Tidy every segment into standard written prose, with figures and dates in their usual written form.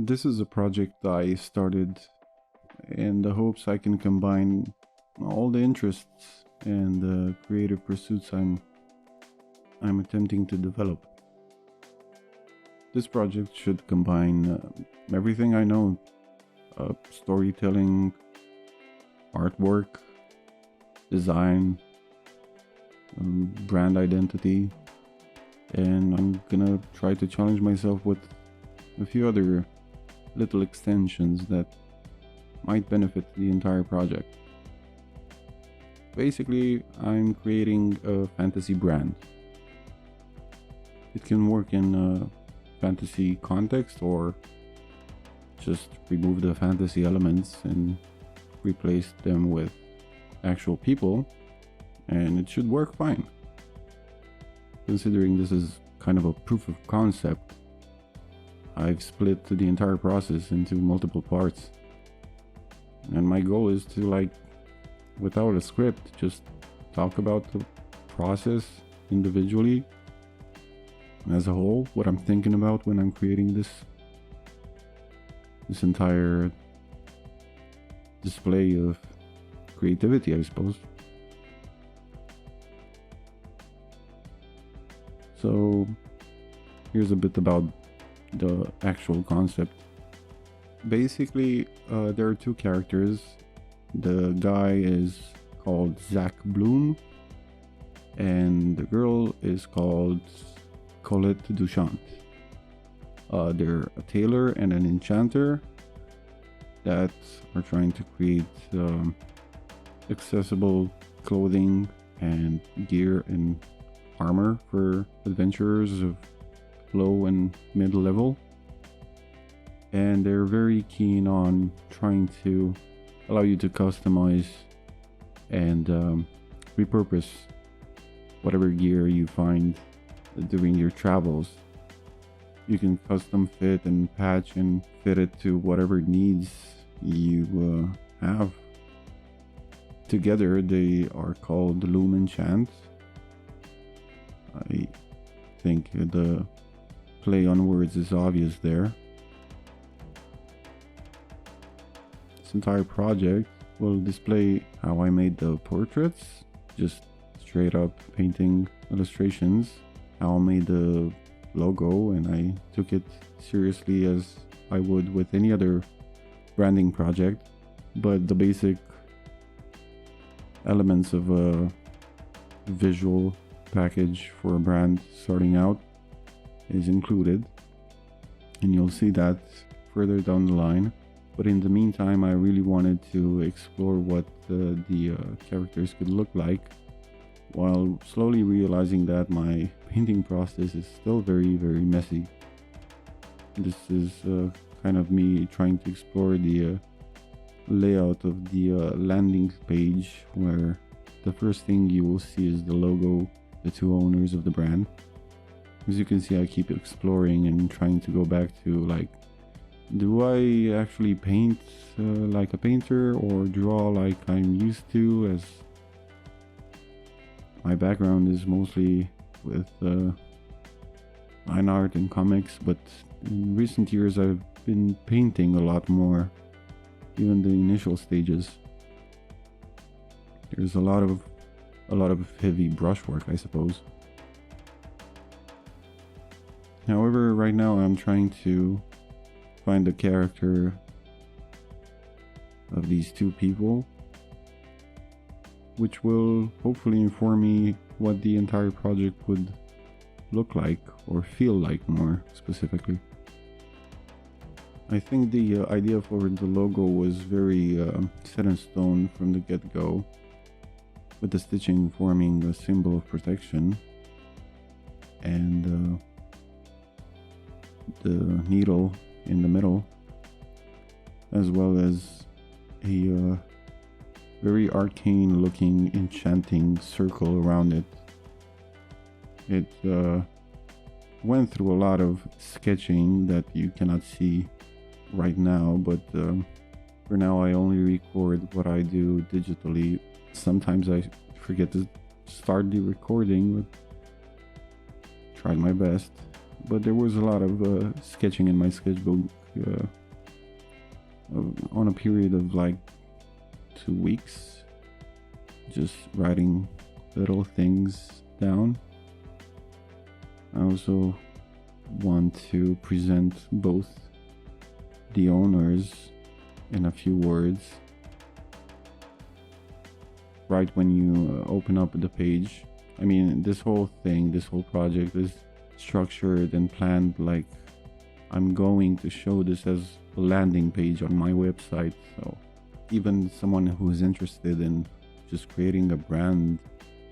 This is a project I started in the hopes I can combine all the interests and creative pursuits I'm attempting to develop. This project should combine everything I know: storytelling, artwork, design, brand identity, and I'm gonna try to challenge myself with a few other little extensions that might benefit the entire project. Basically, I'm creating a fantasy brand. It can work in a fantasy context or just remove the fantasy elements and replace them with actual people, and it should work fine. Considering this is kind of a proof of concept, I've split the entire process into multiple parts. And my goal is to, without a script, just talk about the process individually, as a whole, what I'm thinking about when I'm creating this entire display of creativity, I suppose. So here's a bit about the actual concept. Basically, there are two characters. The guy is called Zack Bloom, and the girl is called Colette Duchant. They're a tailor and an enchanter that are trying to create accessible clothing and gear and armor for adventurers of low and mid level. And they're very keen on trying to allow you to customize and repurpose whatever gear you find during your travels. You can custom fit and patch and fit it to whatever needs you have. Together they are called Loom Chant. I think the play on words is obvious there. This entire project will display how I made the portraits, just straight up painting illustrations, how I made the logo, and I took it seriously as I would with any other branding project, but the basic elements of a visual package for a brand starting out is included, and you'll see that further down the line. But in the meantime, I really wanted to explore what the characters could look like, while slowly realizing that my painting process is still very, very messy. This is kind of me trying to explore the layout of the landing page, where the first thing you will see is the logo, the two owners of the brand. As you can see, I keep exploring and trying to go back to, do I actually paint like a painter or draw like I'm used to, as my background is mostly with fine art and comics, but in recent years I've been painting a lot more, even the initial stages. There's a lot of heavy brushwork, I suppose. However, right now I'm trying to find the character of these two people, which will hopefully inform me what the entire project would look like, or feel like more specifically. I think the idea for the logo was very set in stone from the get-go, with the stitching forming a symbol of protection, and the needle in the middle, as well as a very arcane looking enchanting circle around it. It went through a lot of sketching that you cannot see right now, but for now I only record what I do digitally. Sometimes I forget to start the recording, but tried my best. But there was a lot of sketching in my sketchbook on a period of like 2 weeks, just writing little things down. I also want to present both the owners in a few words right when you open up the page. I mean, this whole project is structured and planned like I'm going to show this as a landing page on my website. So even someone who is interested in just creating a brand,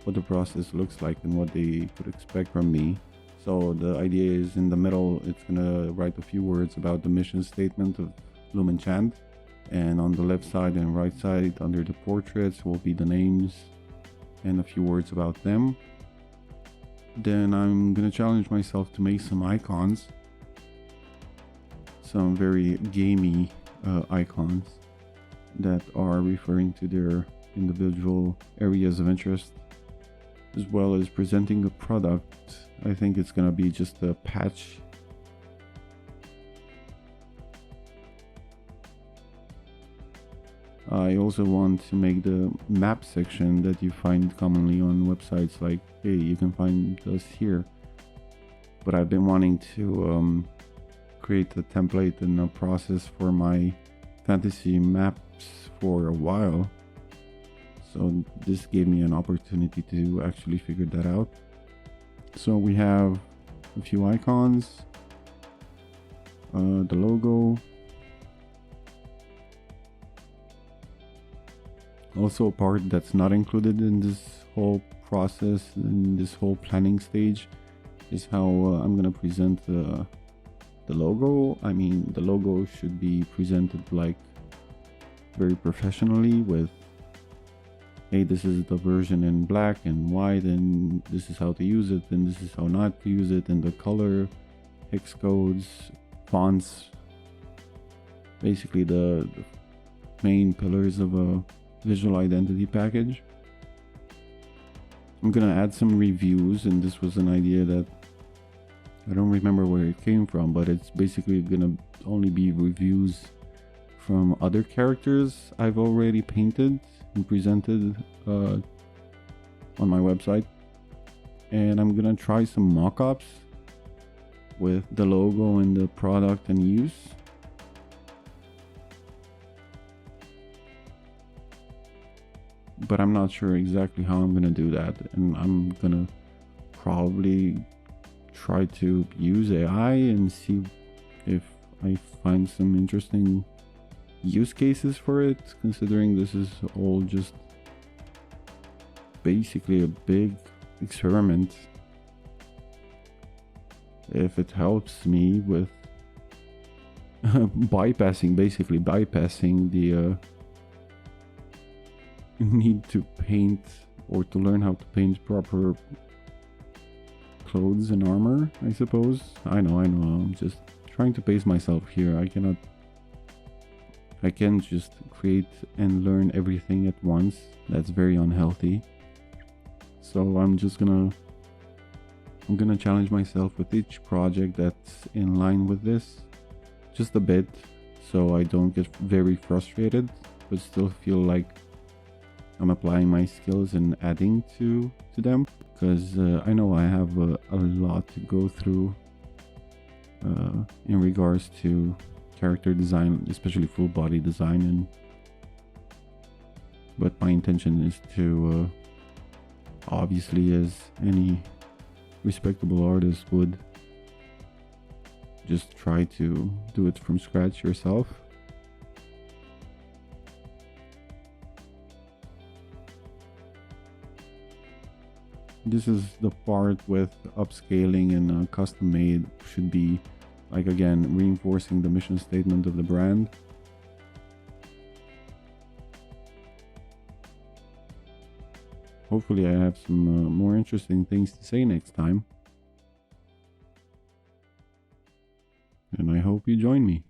what the process looks like and what they could expect from me. So the idea is in the middle, it's gonna write a few words about the mission statement of Loom Chant. And on the left side and right side under the portraits will be the names and a few words about them. Then I'm gonna challenge myself to make some icons, some very gamey icons that are referring to their individual areas of interest, as well as presenting a product. I think it's gonna be just a patch. I also want to make the map section that you find commonly on websites like, hey, you can find us here. But I've been wanting to create a template and a process for my fantasy maps for a while. So this gave me an opportunity to actually figure that out. So we have a few icons, the logo, also a part that's not included in this whole process, in this whole planning stage, is how I'm gonna present the logo. I mean, the logo should be presented like very professionally with, hey, this is the version in black and white, and this is how to use it, and this is how not to use it, and the color, hex codes, fonts, basically the main pillars of a visual identity package. I'm gonna add some reviews, and this was an idea that I don't remember where it came from, but it's basically gonna only be reviews from other characters I've already painted and presented on my website. And I'm gonna try some mock-ups with the logo and the product and use. But I'm not sure exactly how I'm gonna do that, and I'm gonna probably try to use AI and see if I find some interesting use cases for it, considering this is all just basically a big experiment. If it helps me with bypassing the need to paint or to learn how to paint proper clothes and armor, I suppose. I know, I'm just trying to pace myself here. I can't just create and learn everything at once. That's very unhealthy. So I'm gonna challenge myself with each project that's in line with this, just a bit, so I don't get very frustrated, but still feel like I'm applying my skills and adding to them, because I know I have a lot to go through in regards to character design, especially full body design, but my intention is to obviously, as any respectable artist would, just try to do it from scratch yourself. This is the part with upscaling and custom made, should be like, again, reinforcing the mission statement of the brand. Hopefully I have some more interesting things to say next time. And I hope you join me.